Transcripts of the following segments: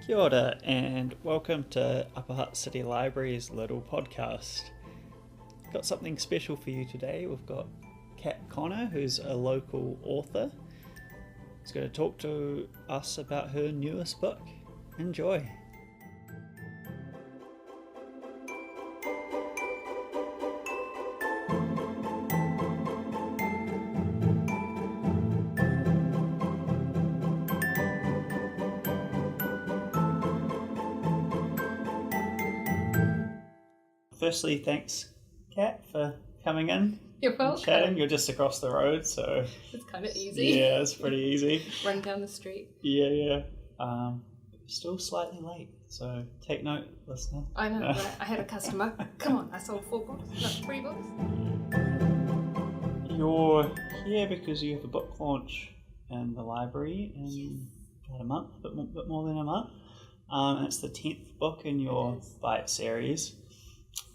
Kia ora and welcome to Upper Hutt City Library's little podcast. Got something special for you today. We've got Kat Connor, who's a local author. She's going to talk to us about her newest book. Enjoy. Firstly, thanks, Kat, for coming in. You're welcome. Chatting. You're just across the road, so it's kind of easy. Yeah, it's pretty easy. Run down the street. Yeah. Still slightly late, so take note, listener. I know. Right? I had a customer. Come on, I sold 4 books, not 3 books. You're here because you have a book launch in the library in about a month, a bit more than a month. And it's the 10th book in your Qubyte series.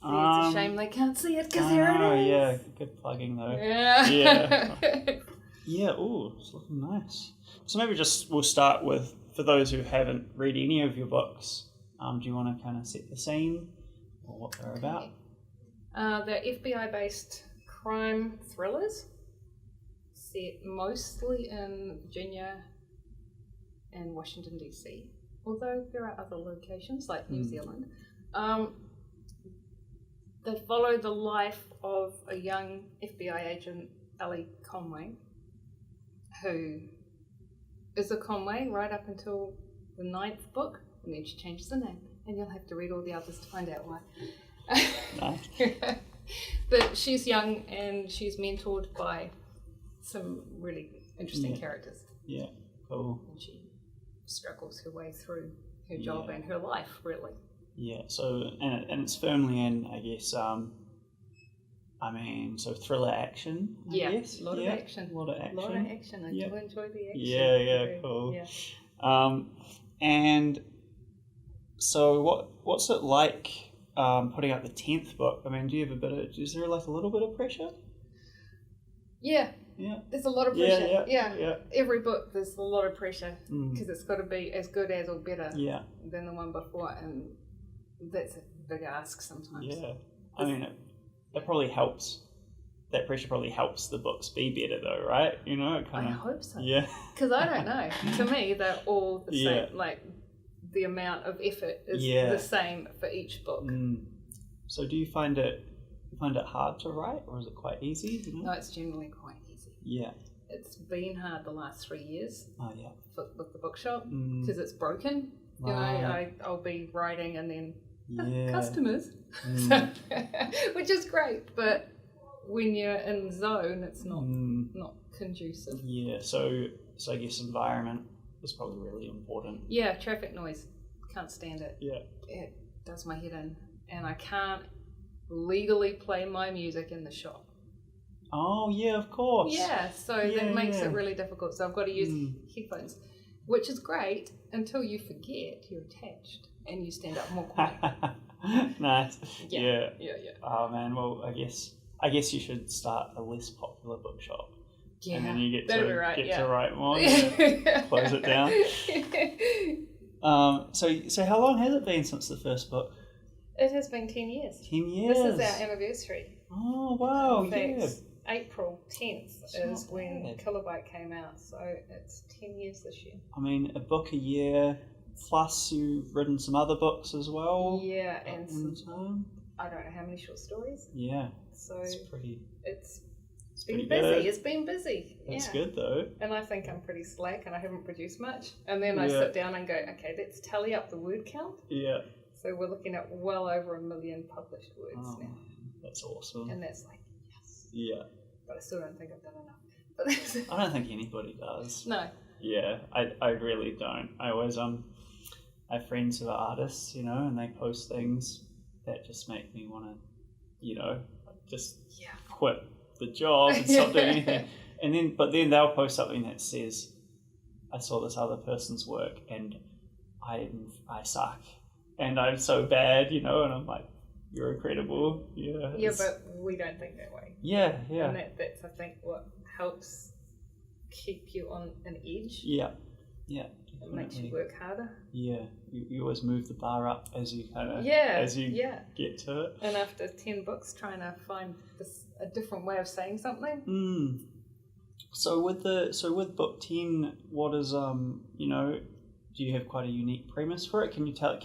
It's a shame they can't see it because here it is. Oh, yeah, good plugging though. Yeah. Yeah, ooh, it's looking nice. So maybe we'll start with, for those who haven't read any of your books, do you want to kind of set the scene or what they're about? They're FBI-based crime thrillers set mostly in Virginia and Washington, D.C., although there are other locations like New Zealand. They follow the life of a young FBI agent, Ellie Conway, who is a Conway right up until the 9th book, and then she changes the name, and you'll have to read all the others to find out why. Nice. But she's young, and she's mentored by some really interesting characters. Yeah, cool. And she struggles her way through her job and her life, really. Yeah, so, and it's firmly in, I guess, so thriller action, I guess. A lot of action. A lot of action. I do enjoy the action. Yeah, cool. Yeah. And so what's it like putting out the 10th book? I mean, is there like a little bit of pressure? Yeah. There's a lot of pressure. Yeah. Every book, there's a lot of pressure because it's got to be as good as or better than the one before, and that's a big ask sometimes. Yeah. I mean, it probably helps. That pressure probably helps the books be better though, right? You know, I hope so. Yeah. Because I don't know. To me, they're all the same. Like, the amount of effort is the same for each book. So do you find it hard to write, or is it quite easy? You know? No, it's generally quite easy. Yeah. It's been hard the last 3 years. Oh, yeah. With the bookshop, because it's broken. Right. You know, I'll be writing and then customers, which is great, but when you're in the zone, it's not conducive. Yeah, so I guess environment is probably really important. Yeah, traffic noise, can't stand it. Yeah, it does my head in, and I can't legally play my music in the shop. Oh yeah, of course. Yeah, so that makes it really difficult. So I've got to use headphones, which is great until you forget you're attached and you stand up more quiet. Nice. Yeah. Oh man, well I guess you should start a less popular bookshop. Yeah, and then you get to write more. Close it down. So how long has it been since the first book? It has been 10 years. 10 years. This is our anniversary. Oh wow! In fact, April 10th is when Qubyte came out, so it's 10 years this year. I mean, a book a year, plus you've written some other books as well. Yeah, and I don't know how many short stories. Yeah. So it's been busy. Good. It's been busy. That's good though. And I think I'm pretty slack and I haven't produced much. And then I sit down and go, okay, let's tally up the word count. Yeah. So we're looking at well over 1 million published words now. That's awesome. And that's like, yes. Yeah. But I still don't think I've done enough. I don't think anybody does. No. Yeah, I really don't. I always I have friends who are artists, you know, and they post things that just make me want to, you know, just quit the job and stop doing anything. But then they'll post something that says, I saw this other person's work and I suck and I'm so bad, you know, and I'm like, you're incredible. Yeah, but we don't think that way. Yeah. And that's, I think, what helps keep you on an edge. Yeah. Yeah, It makes you work harder. Yeah, you always move the bar up as you kind of get to it. And after 10 books, trying to find a different way of saying something. So with book 10, what is do you have quite a unique premise for it? Can you tell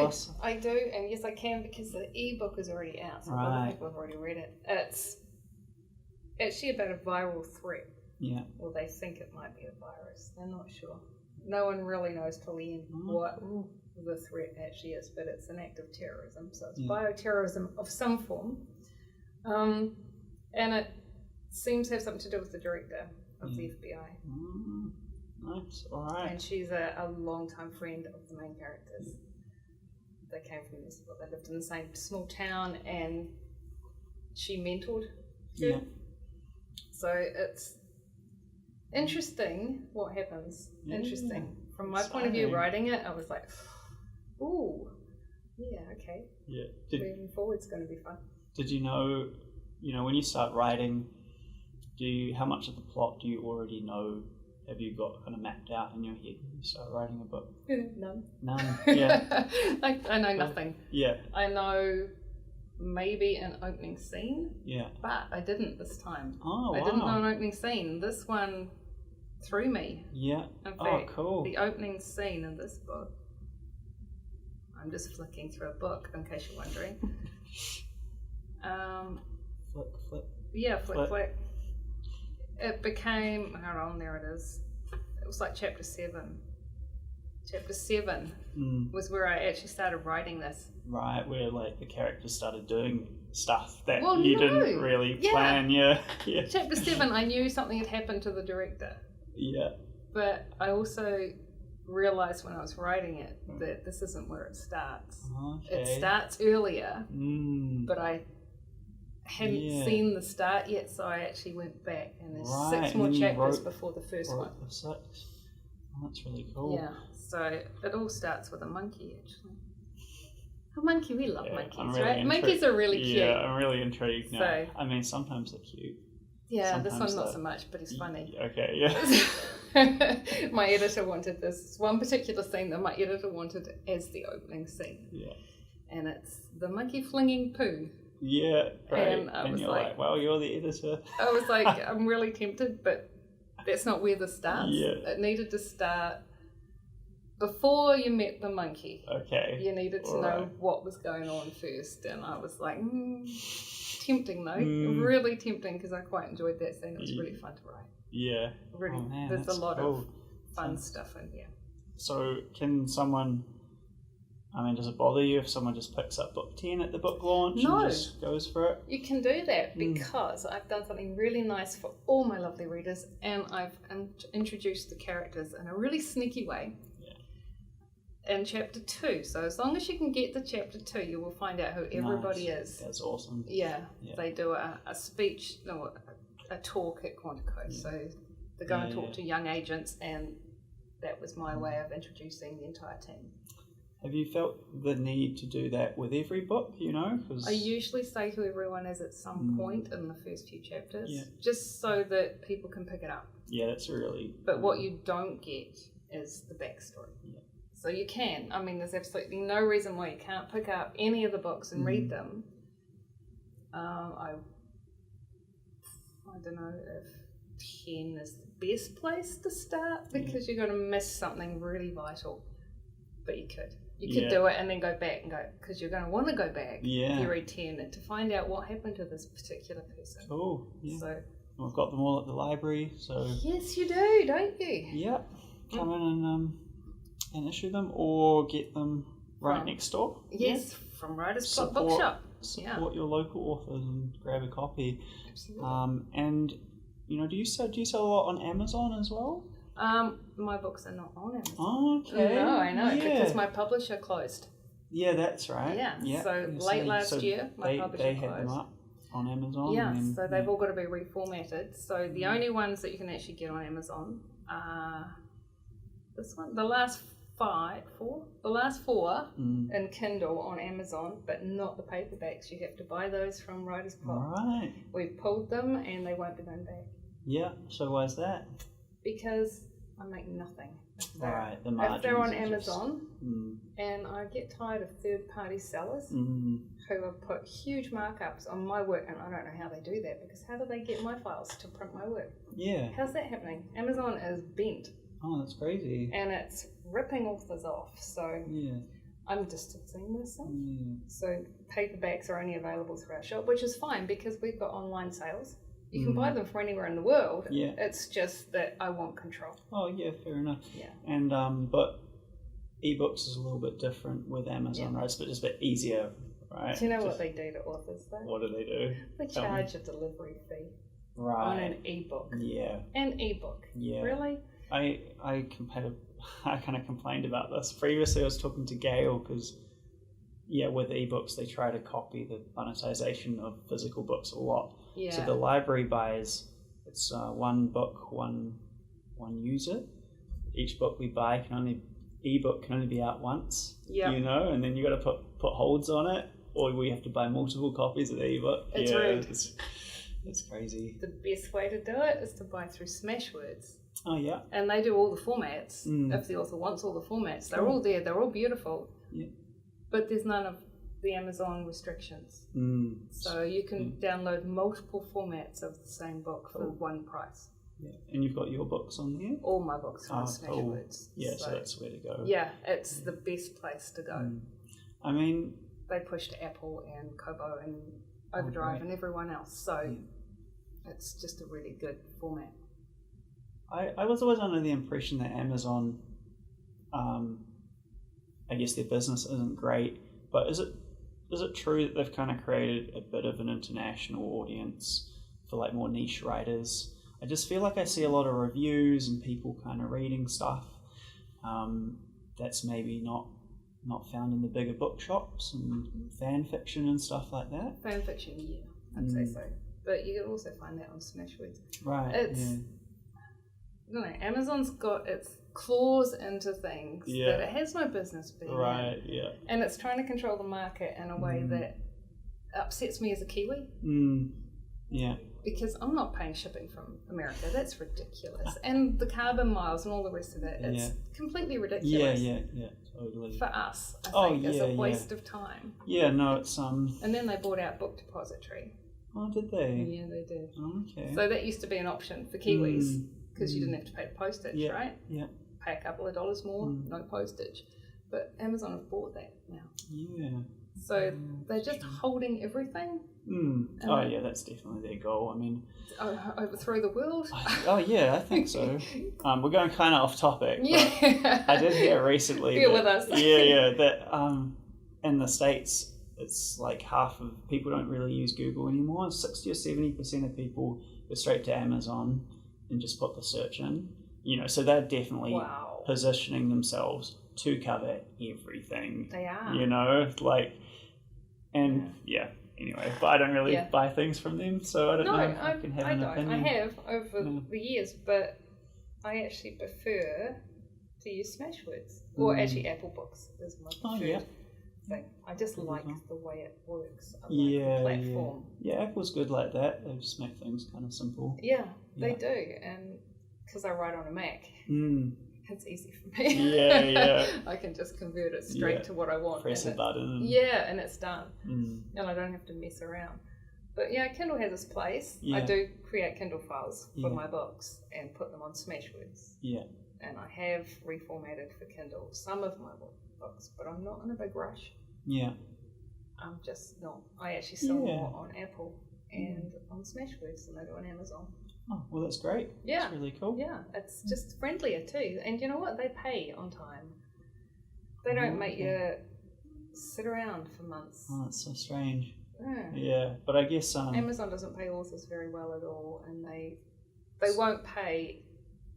us? I do, and yes, I can, because the ebook is already out, so a lot of people have already read it. It's actually about a viral threat. Yeah. Well, they think it might be a virus. They're not sure. No one really knows till the end what the threat actually is, but it's an act of terrorism. So it's bioterrorism of some form. And it seems to have something to do with the director of the FBI. Nice, all right. And she's a long-time friend of the main characters. They came from they lived in the same small town, and she mentored her. Yeah. So it's interesting what happens. Interesting. From my point of view, writing it, I was like, ooh, yeah, okay. Yeah. Moving forward's going to be fun. Did you know, when you start writing, how much of the plot do you already know? Have you got kind of mapped out in your head when you start writing a book? None. None, yeah. I know nothing. Yeah. I know maybe an opening scene. Yeah. But I didn't this time. Oh, wow. I didn't know an opening scene. This one threw me. Yeah. In fact, cool. the opening scene in this book, I'm just flicking through a book in case you're wondering. Flip. Yeah, flick. It became, hold on, there it is. It was like chapter 7. Chapter 7 was where I actually started writing this. Right, where like the characters started doing stuff that didn't really plan. Yeah. Chapter 7, I knew something had happened to the director. Yeah. But I also realised when I was writing it that this isn't where it starts. Okay. It starts earlier, but I hadn't seen the start yet, so I actually went back, and there's 6 more chapters before the first one. The 6. Oh, that's really cool. Yeah, so it all starts with a monkey, actually. A monkey, we love monkeys, really right? Monkeys are really cute. Yeah, I'm really intrigued now. So, I mean, sometimes they're cute. Yeah, sometimes this one's not so much, but he's funny. Okay, yeah. My editor wanted this one particular scene that my editor wanted as the opening scene. Yeah. And it's the monkey flinging poo. Yeah, right. And you're like, well, you're the editor. I was like, I'm really tempted, but that's not where this starts. Yeah. It needed to start before you met the monkey. Okay. You needed to know what was going on first. And I was like, tempting though. Really tempting, because I quite enjoyed that scene. It was really fun to write. Yeah. Really, there's a lot of fun stuff in here. So can someone... does it bother you if someone just picks up book 10 at the book launch and just goes for it? You can do that because I've done something really nice for all my lovely readers, and I've introduced the characters in a really sneaky way in chapter 2. So as long as you can get to chapter 2, you will find out who everybody is. That's awesome. Yeah. They do a speech, a talk at Quantico. So they go and talk to young agents, and that was my way of introducing the entire team. Have you felt the need to do that with every book, Cause... I usually say to everyone as at some point in the first few chapters, just so that people can pick it up. Yeah, that's really... But what you don't get is the backstory. Yeah. So you can. There's absolutely no reason why you can't pick up any of the books and read them. I don't know if 10 is the best place to start, because you're going to miss something really vital. But you could. You could do it and then go back and go, because you're going to want to go back if you read 10 and to find out what happened to this particular person. Cool. Yeah. So I've got them all at the library, so... Yes, you do, don't you? Yep. Come in and issue them, or get them next door. Yes, from Writers Club Bookshop. Support your local authors and grab a copy. Absolutely. And, do you sell a lot on Amazon as well? My books are not on Amazon. Oh, okay. No, I know, because my publisher closed. Yeah, that's right. Yeah. So late last year, my publisher closed. They had them up on Amazon. Yeah, so they've all got to be reformatted. So the only ones that you can actually get on Amazon are this one, the last four in Kindle on Amazon, but not the paperbacks. You have to buy those from Writers Club. Right. We've pulled them and they won't be going back. Yeah, so why is that? Because I make nothing. Right, the if margins they're on are Amazon, just, and I get tired of third-party sellers who have put huge markups on my work, and I don't know how they do that, because how do they get my files to print my work? yeah. How's that happening? Amazon is bent. Oh, that's crazy. And it's ripping authors off, so Yeah. I'm distancing myself. Yeah. So paperbacks are only available through our shop, which is fine because we've got online sales. You can buy them from anywhere in the world. Yeah. It's just that I want control. Oh, yeah, fair enough. Yeah. And but ebooks is a little bit different with Amazon, right? It's just a bit easier, right? Do you know what they do to authors though? What do they do? They charge a delivery fee Right. on an ebook. Yeah. An ebook. Yeah. Really? I kind of complained about this previously. I was talking to Gail because, with ebooks they try to copy the monetization of physical books a lot. Yeah. So the library buys, it's one book, one user. Each book we buy ebook can only be out once. Yeah. You know, and then you got to put holds on it, or we have to buy multiple copies of the ebook. It's rude. It's crazy. The best way to do it is to buy through Smashwords. Oh yeah. And they do all the formats. If the author wants all the formats, they're all there. They're all beautiful. Yeah. But there's none of the Amazon restrictions. So you can download multiple formats of the same book for one price. Yeah. And you've got your books on there? All my books are on Smashwords. Cool. Yeah, so that's where to go. Yeah, it's the best place to go. I mean, they pushed Apple and Kobo and Overdrive and everyone else. So it's just a really good format. I was always under the impression that Amazon, I guess their business isn't great, but is it true that they've kind of created a bit of an international audience for like more niche writers? I just feel like I see a lot of reviews and people kind of reading stuff that's maybe not found in the bigger bookshops and fan fiction and stuff like that. Fan fiction, yeah, I'd say so. But you can also find that on Smashwords. Right. It's, I don't know, Amazon's got its claws into things that it has no business being right, in. yeah. And it's trying to control the market in a way that upsets me as a Kiwi. Yeah. Because I'm not paying shipping from America. That's ridiculous. And the carbon miles and all the rest of it, it's completely ridiculous. Yeah, totally. For us, I think, it's a waste of time. Yeah, no, it's And then they bought out Book Depository. Oh, did they? Yeah, they did. Oh, okay. So that used to be an option for Kiwis because you didn't have to pay the postage, right? Yeah. Pay a couple of dollars more, no postage. But Amazon have bought that now. Yeah. So they're just holding everything. Oh yeah, that's definitely their goal. I mean, overthrow the world. I think so. We're going kind of off topic. Yeah. I did hear recently. Bear with us. That in the States, it's like half of people don't really use Google anymore. 60 or 70% of people go straight to Amazon and just put the search in. You know, so they're definitely positioning themselves to cover everything. They are. You know, like, and anyway, but I don't really buy things from them, so I don't know if I can have an opinion. I have over the years, but I actually prefer to use Smashwords. Or actually Apple Books is my preferred thing. I just like the way it works. I like the platform. Yeah, Apple's good like that. They just make things kind of simple. Yeah, they do. And because I write on a Mac, it's easy for me. Yeah. I can just convert it straight to what I want. Press a button. And it's done. And I don't have to mess around. But Kindle has its place. I do create Kindle files for my books and put them on Smashwords. Yeah. And I have reformatted for Kindle some of my books, but I'm not in a big rush. Yeah. I'm just not. I actually sell more on Apple and on Smashwords than I do on Amazon. Oh, well, that's great. Yeah. That's really cool. Yeah, it's just friendlier too. And you know what? They pay on time. They don't make you sit around for months. Oh, that's so strange. Yeah. Yeah, but I guess... Amazon doesn't pay authors very well at all, and they won't pay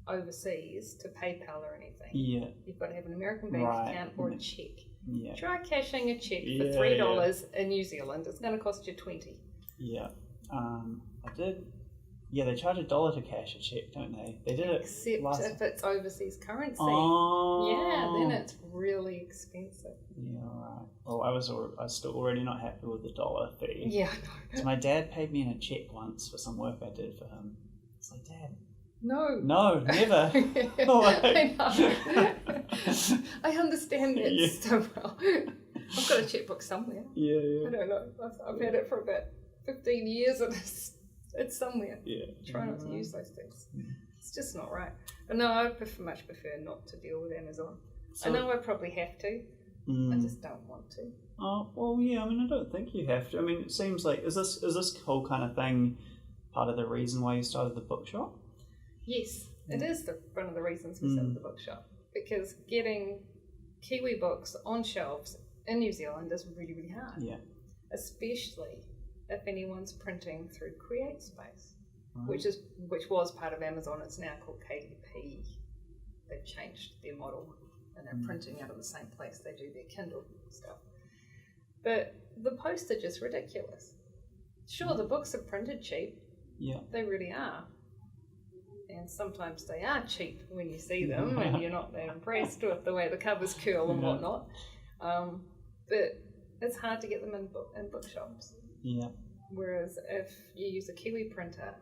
overseas to PayPal or anything. Yeah. You've got to have an American bank account or a check. Yeah. Try cashing a check for $3 in New Zealand. It's going to cost you $20. Yeah. I did... Yeah, they charge $1 to cash a check, don't they? They did it Except if it's overseas currency. Oh. Yeah, then it's really expensive. Yeah, right. Well, I was still already not happy with the $1 fee. Yeah, I know. So my dad paid me in a check once for some work I did for him. It's like, Dad, No, never. I know. I understand that so well. I've got a checkbook somewhere. Yeah. I don't know. I've had it for about 15 years and it's somewhere. Yeah. Try not to use those things. It's just not right. But no, I much prefer not to deal with Amazon. So, I know I probably have to. I just don't want to. Oh, well, yeah, I mean, I don't think you have to. I mean, it seems like, is this whole kind of thing part of the reason why you started the bookshop? Yes, it is one of the reasons we started the bookshop. Because getting Kiwi books on shelves in New Zealand is really, really hard. Yeah. Especially if anyone's printing through Create Space, Right. which was part of Amazon. It's now called KDP. They've changed their model and they're printing out of the same place they do their Kindle stuff. But the postage is ridiculous. Sure, the books are printed cheap. Yeah. They really are. And sometimes they are cheap when you see them and you're not that impressed with the way the covers curl and whatnot. But it's hard to get them in bookshops. Yeah. Whereas if you use a Kiwi printer,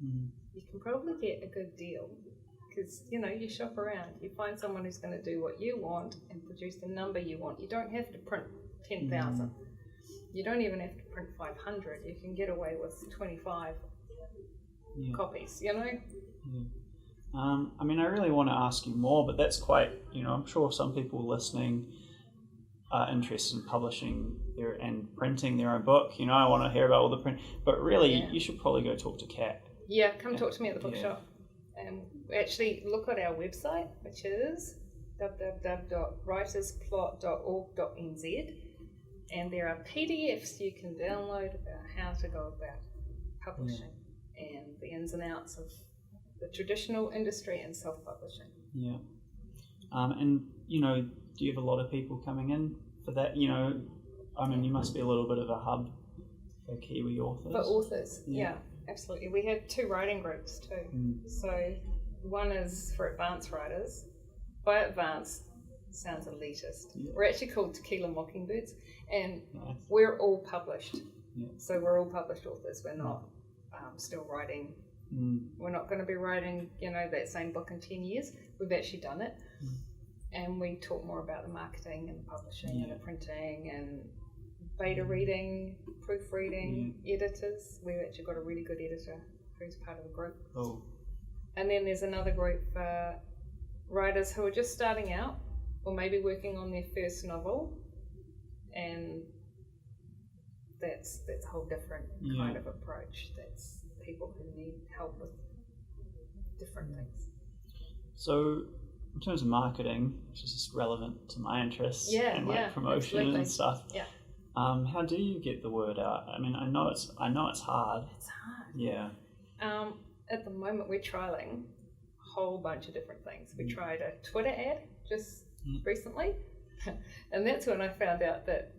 you can probably get a good deal. Because, you shop around, you find someone who's going to do what you want and produce the number you want. You don't have to print 10,000. You don't even have to print 500. You can get away with 25 copies, Yeah. I mean, I really want to ask you more, but that's quite, I'm sure some people listening are interested in publishing and printing their own book. I want to hear about all the print, but really, you should probably go talk to Kat. Yeah, come talk to me at the bookshop. And actually look at our website, which is www.writersplot.org.nz, and there are PDFs you can download about how to go about publishing and the ins and outs of the traditional industry and self-publishing. Yeah. And, do you have a lot of people coming in for that? I mean, you must be a little bit of a hub for Kiwi authors. For authors, yeah, absolutely. We have 2 writing groups too. So one is for advanced writers. By advanced, sounds elitist. Yeah. We're actually called Tequila Mockingbirds, and we're all published. Yeah. So we're all published authors. We're not still writing. We're not going to be writing, that same book in 10 years. We've actually done it. And we talk more about the marketing and the publishing and the printing and beta reading, proofreading, editors. We've actually got a really good editor who's part of the group. Oh. And then there's another group for writers who are just starting out or maybe working on their first novel, and that's a whole different kind of approach. That's people who need help with different things. So in terms of marketing, which is just relevant to my interests and promotion and stuff, how do you get the word out? I mean, I know it's hard. It's hard. Yeah. At the moment, we're trialing a whole bunch of different things. We tried a Twitter ad just recently, and that's when I found out that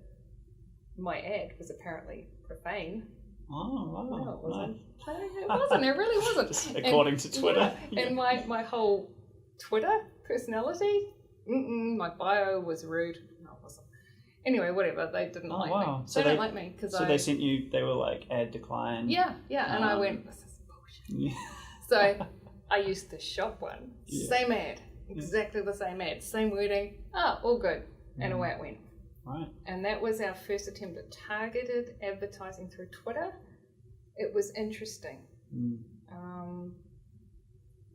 my ad was apparently profane. Oh, wow. No, it wasn't. It wasn't. It really wasn't. Just according to Twitter. And my whole Twitter personality, my bio was rude. No, it wasn't. Anyway, whatever. They didn't like me. So they don't like me because they sent you. They were like ad decline. Yeah, and I went, this is bullshit. Yeah. So I used the shop one. Same ad, exactly the same ad, same wording. All good, and away it went. Right. And that was our first attempt at targeted advertising through Twitter. It was interesting.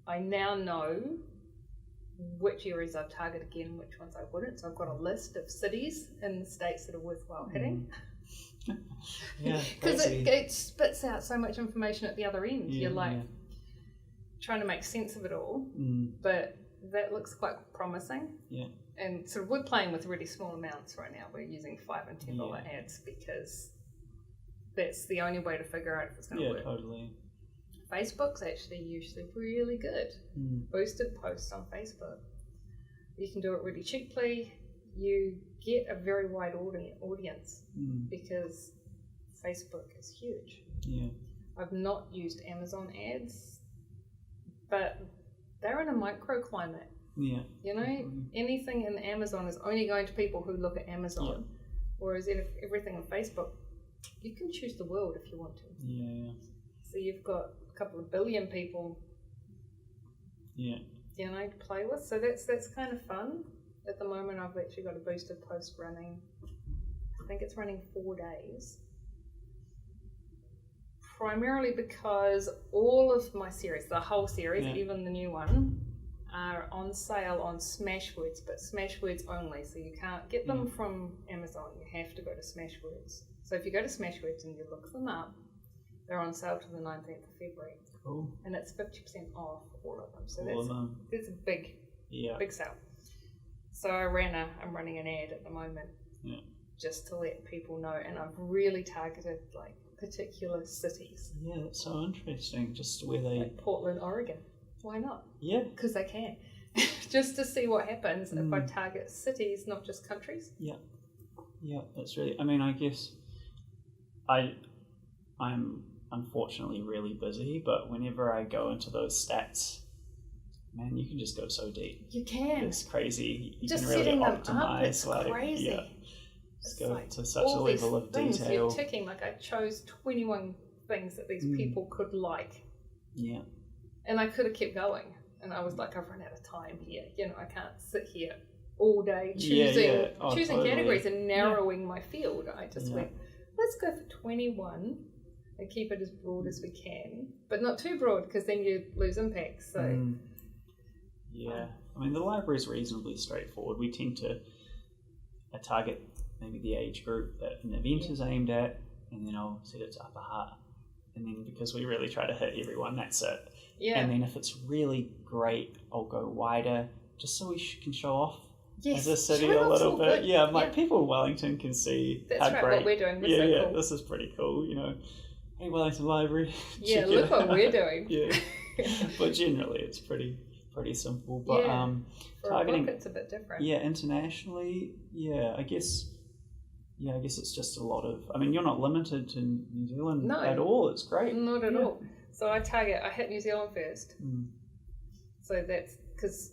I now know which areas I've targeted again and which ones I wouldn't. So I've got a list of cities in the states that are worthwhile hitting. Because it spits out so much information at the other end. You're trying to make sense of it all, but that looks quite promising. Yeah. And so we're playing with really small amounts right now. We're using $5 and $10 ads because that's the only way to figure out if it's going to work. Yeah, totally. Facebook's actually usually really good. Boosted posts on Facebook. You can do it really cheaply. You get a very wide audience because Facebook is huge. Yeah. I've not used Amazon ads, but they're in a microclimate. Yeah. Anything in Amazon is only going to people who look at Amazon. Whereas if everything on Facebook, you can choose the world if you want to. Yeah. So you've got a couple of billion people to play with. So that's kind of fun. At the moment, I've actually got a boosted post running. I think it's running 4 days. Primarily because all of my series, the whole series, even the new one, are on sale on Smashwords, but Smashwords only. So you can't get them from Amazon. You have to go to Smashwords. So if you go to Smashwords and you look them up, they're on sale till the 19th of February. Cool. And it's 50% off all of them. So that's a big sale. So I'm running an ad at the moment just to let people know. And I've really targeted like particular cities. Yeah, that's so interesting. Just where they... Like Portland, Oregon. Why not? Yeah. Because they can. Just to see what happens if I target cities, not just countries. Yeah. Yeah, that's really... I mean, I guess I'm unfortunately really busy, but whenever I go into those stats, man, you can just go so deep. You can. It's crazy. You just can really setting optimize. them up, it's crazy. Yeah. Just go to such a level of detail. You're ticking, like I chose 21 things that these people could like. Yeah. And I could have kept going. And I was like, I've run out of time here. You know, I can't sit here all day choosing categories and narrowing my field. I just went, let's go for 21 and keep it as broad as we can. But not too broad because then you lose impact. So yeah. I mean, the library is reasonably straightforward. We tend to target maybe the age group that an event is aimed at, and then I'll set it to Upper Hutt. And then because we really try to hit everyone, that's it. Yeah. And then if it's really great, I'll go wider just so we can show off as a city a little bit. Good. Yeah, like people in Wellington can see that's how right, great. What we're doing. We're so cool. This is pretty cool, you know. Hey, Wellington Library. Yeah, look what we're doing. Yeah. But generally it's pretty simple. But for targeting a book, it's a bit different. Yeah, internationally, I guess it's just a lot of... I mean, you're not limited to New Zealand at all. It's great. Not at all. So I hit New Zealand first. So that's because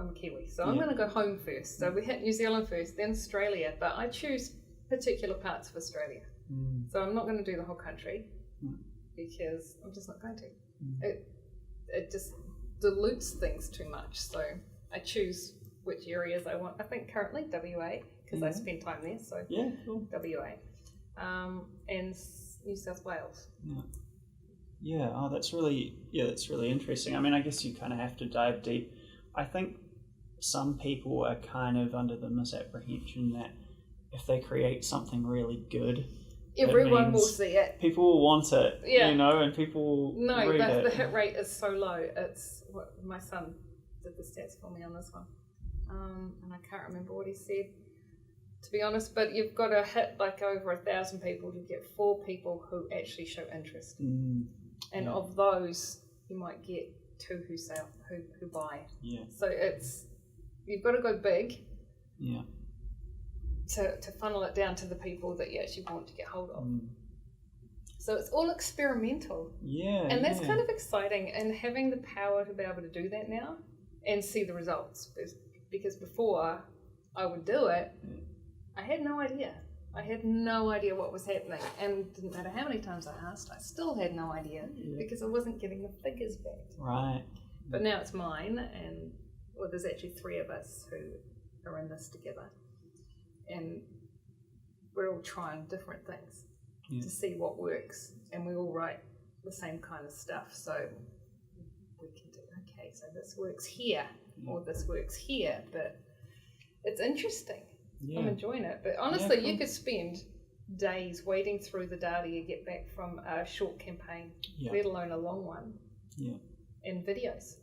I'm a Kiwi. So I'm going to go home first. So we hit New Zealand first, then Australia. But I choose particular parts of Australia. So I'm not going to do the whole country because I'm just not going to. It just dilutes things too much. So I choose which areas I want. I think currently WA, because I spend time there. So cool. WA and New South Wales. Yeah, that's really interesting. I mean, I guess you kind of have to dive deep. I think some people are kind of under the misapprehension that if they create something really good, everyone will see it. People will want it, you know, and people will read it. The hit rate is so low. It's what my son did the stats for me on this one, and I can't remember what he said, to be honest. But you've got to hit like over 1,000 people to get 4 people who actually show interest, and of those, you might get 2 who buy. Yeah. So you've got to go big. Yeah. To funnel it down to the people that you actually want to get hold of. So it's all experimental. Yeah. And that's kind of exciting, and having the power to be able to do that now and see the results. Because before I would do it, I had no idea. I had no idea what was happening, and it didn't matter how many times I asked, I still had no idea because I wasn't getting the figures back. Right. But now it's mine, and there's actually 3 of us who are in this together. And we're all trying different things to see what works, and we all write the same kind of stuff, so we can do, okay, so this works here, or this works here, but it's interesting. I'm enjoying it, but honestly, you could spend days wading through the data you get back from a short campaign, let alone a long one, and videos.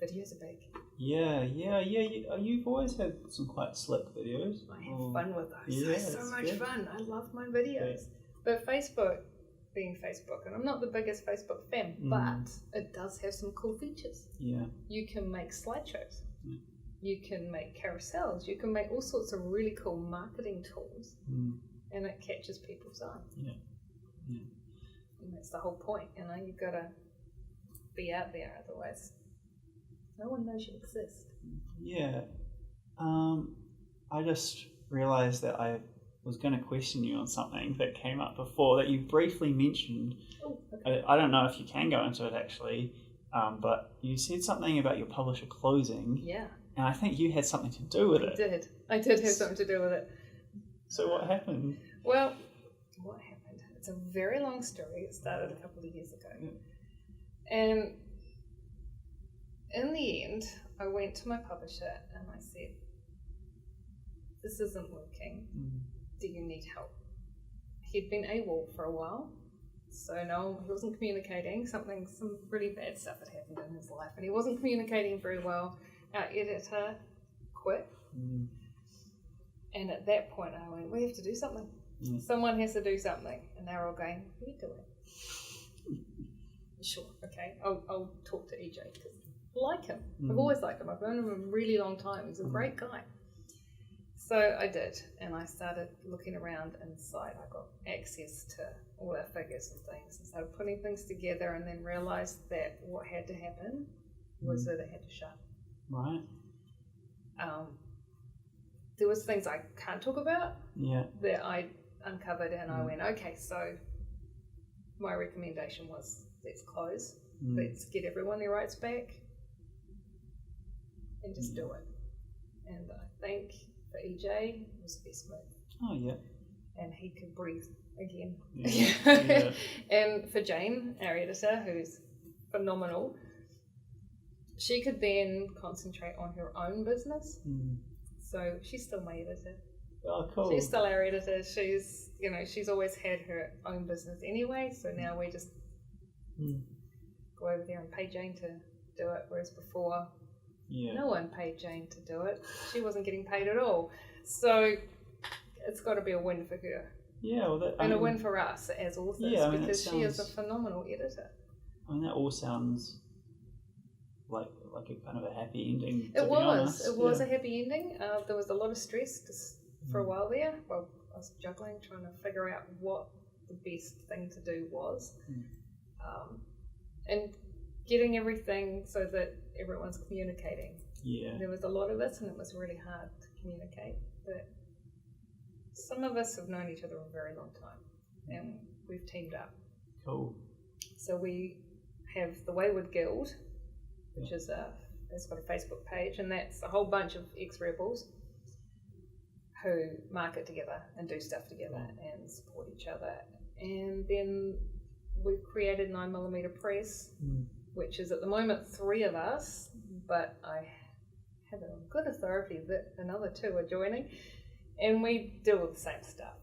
Videos are big. Yeah. You've always had some quite slick videos. I have fun with those. Yeah, it's so much fun. I love my videos. But Facebook, being Facebook, and I'm not the biggest Facebook fan, but it does have some cool features. Yeah. You can make slideshows. You can make carousels. You can make all sorts of really cool marketing tools, and it catches people's eye. Yeah. And that's the whole point. You know, you've got to be out there, otherwise no one knows you exist. Yeah. I just realised that I was going to question you on something that came up before that you briefly mentioned. Oh, okay. I don't know if you can go into it actually, But you said something about your publisher closing. Yeah. And I think you had something to do with it. I did have something to do with it. So what happened? Well, what happened? It's a very long story. It started a couple of years ago. And in the end, I went to my publisher and I said, this isn't working. Do you need help? He'd been AWOL for a while. So no, he wasn't communicating. Some really bad stuff had happened in his life, and he wasn't communicating very well. Our editor quit, and at that point I went, we have to do something. Someone has to do something, and they're all going, you do it. Sure, okay, I'll talk to EJ because I like him. I've always liked him. I've known him a really long time. He's a great guy. So I did, and I started looking around inside. I got access to all our figures and things, and started putting things together, and then realised that what had to happen was that it had to shut. Right. There was things I can't talk about that I uncovered, and I went, okay, so my recommendation was let's close, let's get everyone their rights back, and just do it. And I think for EJ, it was the best move. Oh, yeah. And he could breathe again. Yeah. And for Jane, our editor, who's phenomenal, she could then concentrate on her own business. So she's still my editor. Oh, cool. She's still our editor. She's always had her own business anyway. So now we just go over there and pay Jane to do it. Whereas before, no one paid Jane to do it. She wasn't getting paid at all. So it's got to be a win for her. Yeah, well, a win for us as authors, because she is a phenomenal editor. I mean, that all sounds like a kind of a happy ending. It was a happy ending. There was a lot of stress for a while there. Well, I was juggling, trying to figure out what the best thing to do was, and getting everything so that everyone's communicating. Yeah, there was a lot of this, and it was really hard to communicate. But some of us have known each other a very long time, and we've teamed up. Cool. So we have the Wayward Guild, which is it's got a Facebook page, and that's a whole bunch of ex-rebels who market together and do stuff together and support each other. And then we've created 9mm Press, which is at the moment 3 of us, but I have it on good authority that another 2 are joining, and we do all the same stuff,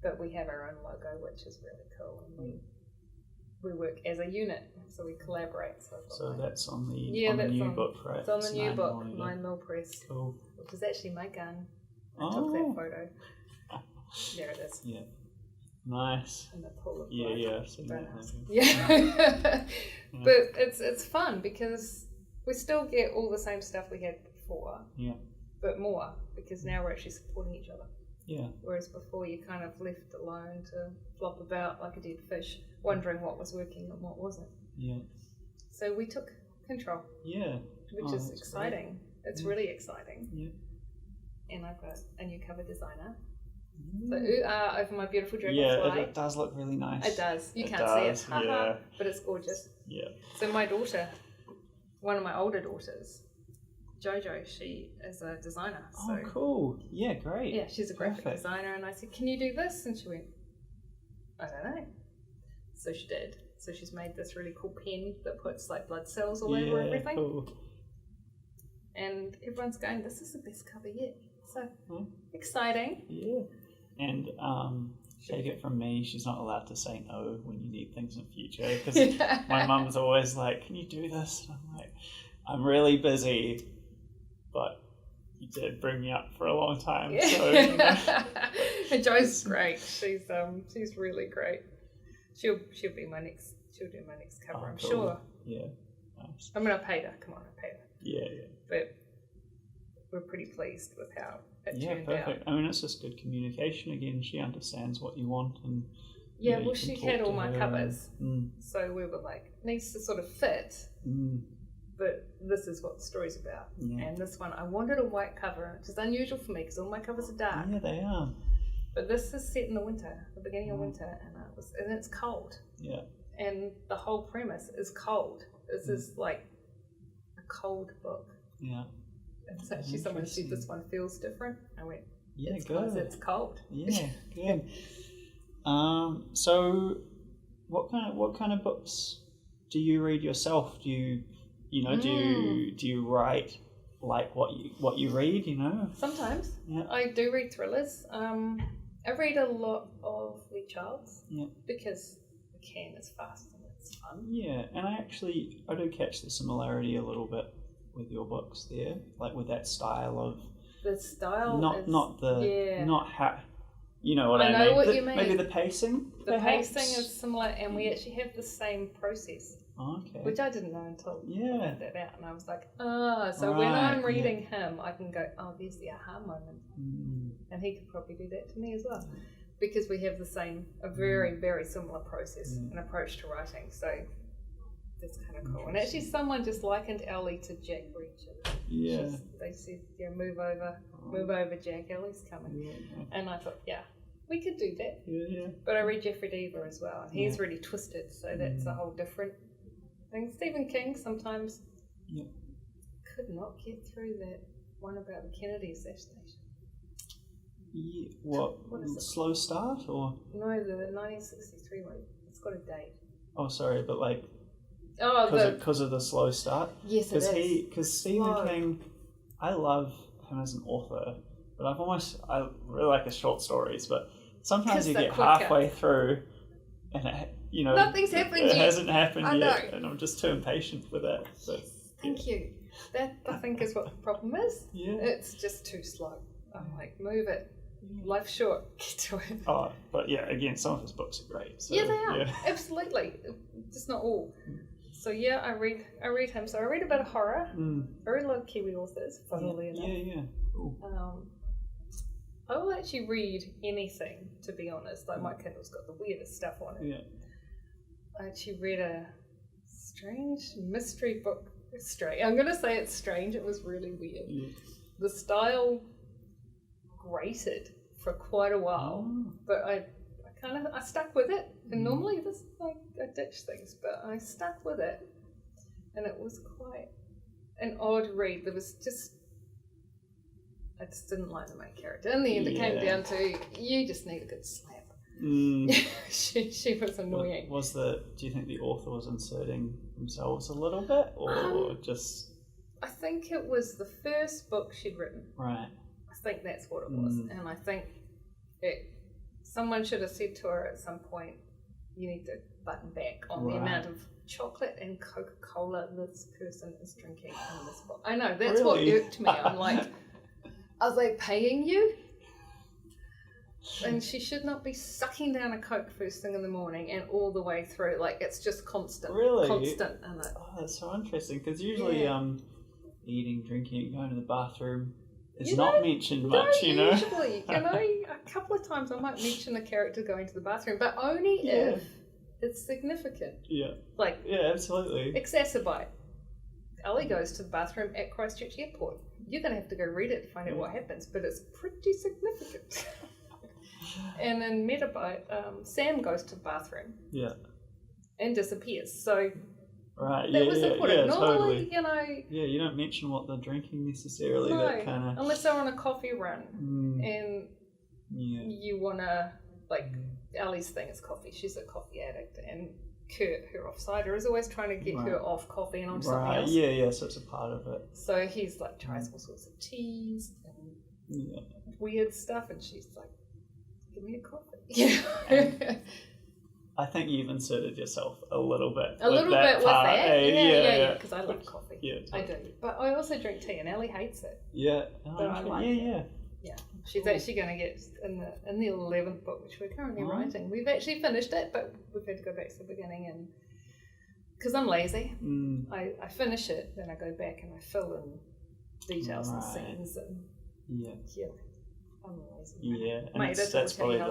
but we have our own logo, which is really cool, and we work as a unit, so we collaborate. So that's on the new book, right? It's on the new book, 9mm Press, which is actually my gun. I took that photo. There it is. Yeah. Nice. In the pool of I've seen that. Yeah. But it's fun because we still get all the same stuff we had before. Yeah. But more, because now we're actually supporting each other. Yeah. Whereas before you kind of left alone to flop about like a dead fish, wondering what was working and what wasn't. Yeah. So we took control. Yeah. Which is exciting. Great. It's really exciting. Yeah. And I've got a new cover designer. So over my beautiful dragonfly. Yeah, it does look really nice. It does. You can't see it. Yeah. But it's gorgeous. Yeah. So my daughter, one of my older daughters, Jojo, she is a designer. So, cool. Yeah, great. Yeah, she's a graphic designer. And I said, can you do this? And she went, I don't know. So she did. So she's made this really cool pen that puts like blood cells all over everything. Cool. And everyone's going, this is the best cover yet. So exciting. Yeah. And take it from me, she's not allowed to say no when you need things in the future, because my mum's always like, can you do this? And I'm like, I'm really busy, but you did bring me up for a long time. Yeah. So, you know. And Jo's great. She's really great. She'll do my next cover, I'm sure. Yeah. Nice. I mean, I paid her. Come on, I paid her. Yeah. But we're pretty pleased with how it turned perfect. I mean, it's just good communication again. She understands what you want, and well, she had all my covers, so we were like, it needs to sort of fit, but this is what the story's about. And this one, I wanted a white cover, which is unusual for me because all my covers are dark. Yeah, they are. But this is set in the winter, the beginning of winter, and it's cold. Yeah. and the whole premise is cold. This is like a cold book. Yeah. And so actually someone said this one feels different. I went, yeah, it's good. because it's cold. Yeah, good. So what kind of books do you read yourself? Do you do you write like what you read, Sometimes. Yeah. I do read thrillers. I read a lot of Lee Child's. Yeah. Because the can is fast and it's fun. Yeah, and I do catch the similarity a little bit with your books there, like with that style of the style not is, not how, you know what I know mean. what you mean. Maybe the pacing. The perhaps? pacing is similar, and we actually have the same process. Okay. Which I didn't know until I found that out, and I was like, so right, when I'm reading him, I can go, oh, there's the aha moment, and he could probably do that to me as well, because we have a very, very similar process and approach to writing. So that's kind of cool. And actually, someone just likened Ellie to Jack Reacher. Yeah. They said, move over, Jack. Ellie's coming. Yeah. And I thought, we could do that. Yeah. But I read Jeffrey Deaver as well, and he's really twisted, so that's a whole different thing. Stephen King sometimes could not get through that one about the Kennedy assassination. Yeah. What is it? Slow Start or? No, the 1963 one. It's got a date. Oh, sorry, but like. Oh, because of the slow start. Yes, it is. Because Stephen King, I love him as an author, but I really like his short stories, but sometimes you get halfway through, and nothing's happened yet. It hasn't happened I yet, know. and I'm just too impatient with that. So, Thank you. That I think is what the problem is. Yeah. It's just too slow. I'm like, move it. Life's short. Get to it. Oh, but again, some of his books are great. So, they are. Absolutely. Just not all. So I read him. So I read a bit of horror. I read a lot of Kiwi authors, funnily enough. Yeah. Cool. I will actually read anything, to be honest. Like my Kindle's got the weirdest stuff on it. Yeah. I actually read a strange mystery book. I'm going to say it's strange. It was really weird. Yeah. The style grated for quite a while, but I stuck with it. And normally I ditch things, but I stuck with it, and it was quite an odd read. I just didn't like the main character. In the end, it came down to you just need a good slap. She was annoying. Do you think the author was inserting themselves a little bit, or just? I think it was the first book she'd written. Right. I think that's what it was, and I think someone should have said to her at some point, you need to button back on the amount of chocolate and Coca-Cola this person is drinking in this book. I know, that's what irked me. I'm like, are they paying you? And she should not be sucking down a Coke first thing in the morning and all the way through. Like, it's just constant. Really? Constant. That's so interesting, because usually eating, drinking, going to the bathroom is not mentioned much, Usually, a couple of times I might mention a character going to the bathroom, but only if it's significant. Yeah. Like, absolutely. Exacerbate. Ellie goes to the bathroom at Christchurch Airport. You're going to have to go read it to find out what happens, but it's pretty significant. And in Metabite, Sam goes to the bathroom. Yeah. And disappears. So right, that was important. Normally, totally. Yeah, you don't mention what they're drinking necessarily. No, that kind of unless they're on a coffee run and you want to, like, Ellie's thing is coffee. She's a coffee addict, and Kurt, her offsider, is always trying to get her off coffee and on something else. Yeah, so it's a part of it. So he's like tries all sorts of teas and weird stuff, and she's like, give me a coffee. I think you've inserted yourself a little bit. With that. Yeah, because I love coffee. Yeah, totally. I do. But I also drink tea, and Ellie hates it. Yeah. But I like it. Yeah. She's actually going to get in the 11th book, which we're currently writing. We've actually finished it, but we've had to go back to the beginning, and because I'm lazy, I finish it, then I go back and I fill in details and scenes, and I'm lazy. Yeah, and that's probably the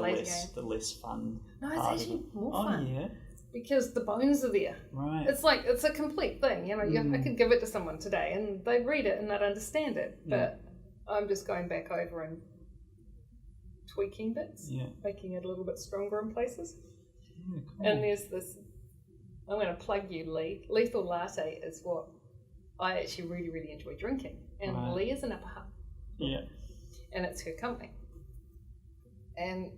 less fun. No, it's actually more fun. Oh, yeah. Because the bones are there. Right. It's like, it's a complete thing. I could give it to someone today and they'd read it and they'd understand it. But I'm just going back over and tweaking bits, making it a little bit stronger in places. Yeah, cool. And there's this I'm going to plug you, Lee. Lethal Latte is what I actually really, really enjoy drinking. And Right. Lee is an Upper Hutt. Yeah. And it's her company. And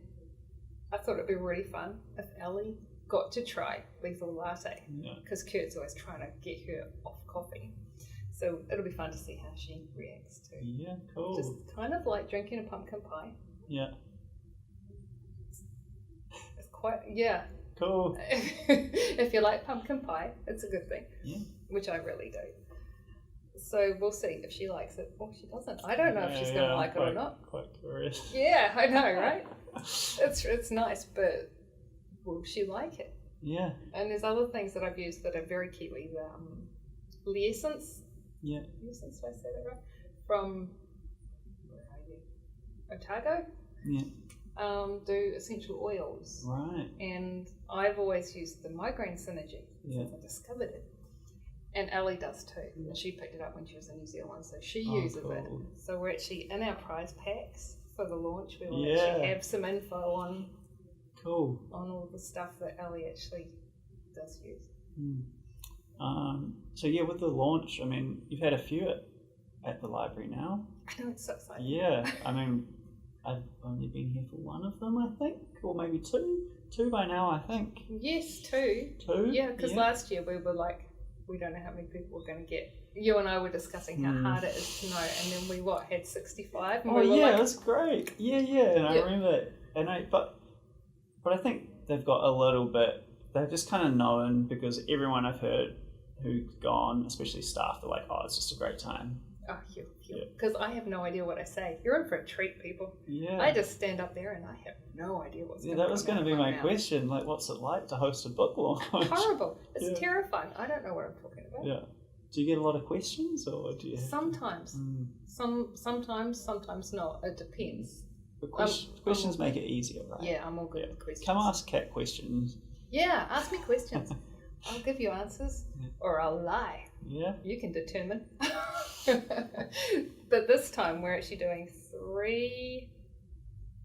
I thought it'd be really fun if Ellie got to try Lethal Latte. Yeah. Because Kurt's always trying to get her off coffee. So it'll be fun to see how she reacts to. Yeah, cool. Just kind of like drinking a pumpkin pie. Yeah. It's quite, yeah. Cool. If you like pumpkin pie, it's a good thing. Yeah. Which I really do. So we'll see if she likes it or she doesn't. I don't know if she's going to like it or not. Quite curious. Yeah, I know, right? It's nice, but will she like it? Yeah. And there's other things that I've used that are very Kiwi. Liessence. Yeah. Liessence, did I say that right? From, where are you? Otago. Yeah. Do essential oils. Right. And I've always used the migraine synergy Yeah. since I discovered it. And Ellie does too. Yeah. And she picked it up when she was in New Zealand, so she uses cool. it. So we're actually in our prize packs for the launch. We will Yeah. actually have some info on Cool. all the stuff that Ellie actually does use. So yeah, with the launch, I mean, you've had a few at the library now. I know, it's so exciting. Yeah. I mean, I've only been here for one of them, I think, or maybe two. Two by now, I think. Yes, two. Two? Yeah, because last year we were like, we don't know how many people we're going to get. You and I were discussing how hard it is to know, and then we had 65. And Oh we were yeah, like, that's great. Yeah, and I remember that. And but I think they've got a little bit. They've just kind of known, because everyone I've heard who's gone, especially staff, they're like, oh, it's just a great time. oh, because I have no idea what I say. You're in for a treat, people. Yeah. I just stand up there and I have no idea what's going to that was going to be my mouth. question. Like, what's it like to host a book launch? Horrible. It's terrifying. I don't know what I'm talking about. Yeah. Do you get a lot of questions, or do you? Sometimes. Sometimes not. It depends. But questions make it easier, right? Yeah, I'm all good with questions. Come ask Kat questions. Yeah, ask me questions. I'll give you answers, or I'll lie. Yeah. You can determine. But this time we're actually doing 3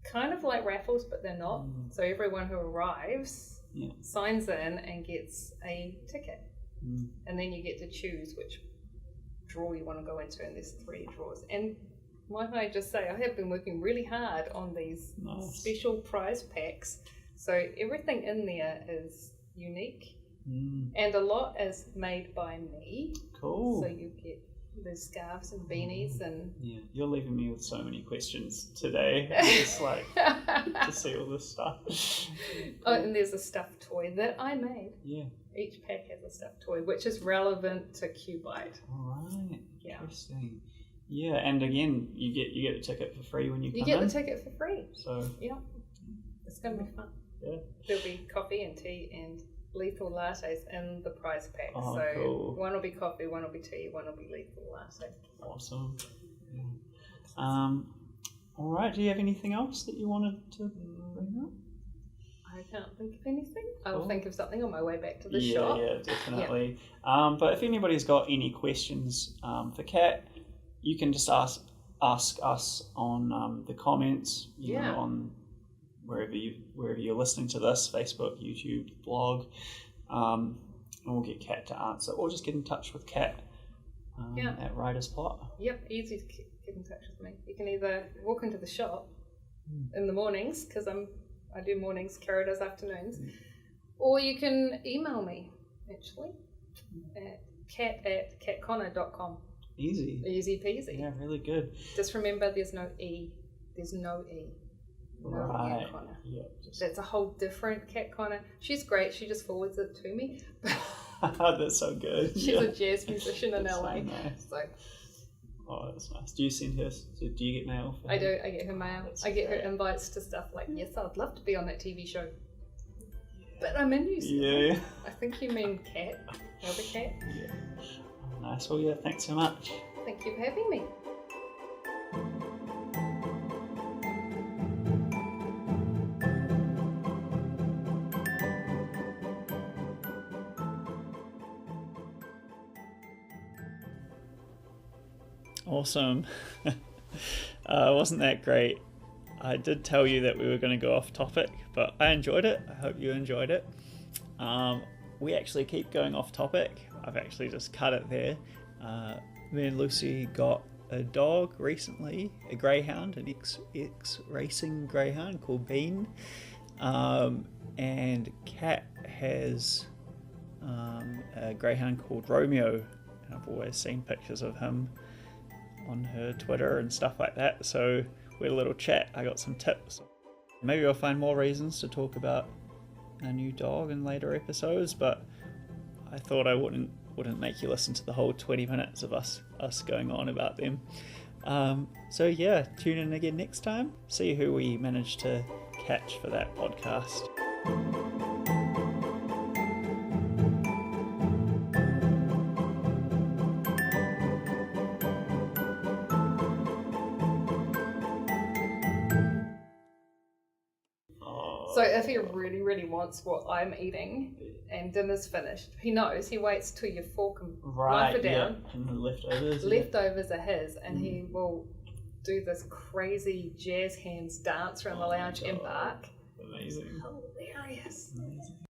kind of like raffles, but they're not. So everyone who arrives signs in and gets a ticket. And then you get to choose which draw you want to go into, and there's 3 draws. And might I just say, I have been working really hard on these special prize packs. So everything in there is unique. And a lot is made by me. Cool. So you get the scarves and beanies and... Yeah, you're leaving me with so many questions today. It's like to see all this stuff. Oh, and there's a stuffed toy that I made. Yeah. Each pack has a stuffed toy, which is relevant to Qubyte. All right. Yeah. Interesting. Yeah, and again, you get the ticket for free when you come in. You get the ticket for free. So yeah, it's going to be fun. Yeah. There'll be coffee and tea and lethal lattes in the prize pack. Oh, so cool. One will be coffee, one will be tea, one will be lethal latte. Awesome. Yeah. All right. Do you have anything else that you wanted to bring up? I can't think of anything. I'll think of something on my way back to the shop. Yeah, definitely. Yeah. But if anybody's got any questions for Kat, you can just ask us on the comments. You know, on wherever you're listening to this, Facebook, YouTube, blog, and we'll get Kat to answer, or just get in touch with Kat at Writer's Plot. Yep, easy to get in touch with me. You can either walk into the shop in the mornings, because I do mornings, Kara does afternoons, or you can email me, actually, at kat@katconnor.com. Easy peasy. Yeah, really good. Just remember, there's no E. There's no E. Right. Kat Connor. Yeah. That's a whole different Kat Connor. She's great. She just forwards it to me. That's so good. She's a jazz musician in LA. So nice. So. Oh, that's nice. Do you send her? Do you get mail? I do. I get her mail. I get her invites to stuff like, yes, I'd love to be on that TV show. But I'm in New Zealand. Yeah. I think you mean Kat. Another Kat. Yeah. Oh, nice. Well, yeah. Thanks so much. Thank you for having me. Awesome. Wasn't that great? I did tell you that we were going to go off topic, but I enjoyed it. I hope you enjoyed it. we actually keep going off topic. I've actually just cut it there. Me and Lucy got a dog recently, a greyhound, an ex-racing greyhound called Bean. And Kat has a greyhound called Romeo, and I've always seen pictures of him on her Twitter and stuff like that, so we had a little chat. I got some tips. Maybe I'll find more reasons to talk about a new dog in later episodes, but I thought I wouldn't make you listen to the whole 20 minutes of us going on about them. So yeah, tune in again next time, see who we managed to catch for that podcast. So if he really, really wants what I'm eating and dinner's finished, he knows, he waits till you fork and knife it down. Yeah. And the leftovers. Leftovers are his, and he will do this crazy jazz hands dance around the lounge and bark. Amazing. Hilarious. Amazing.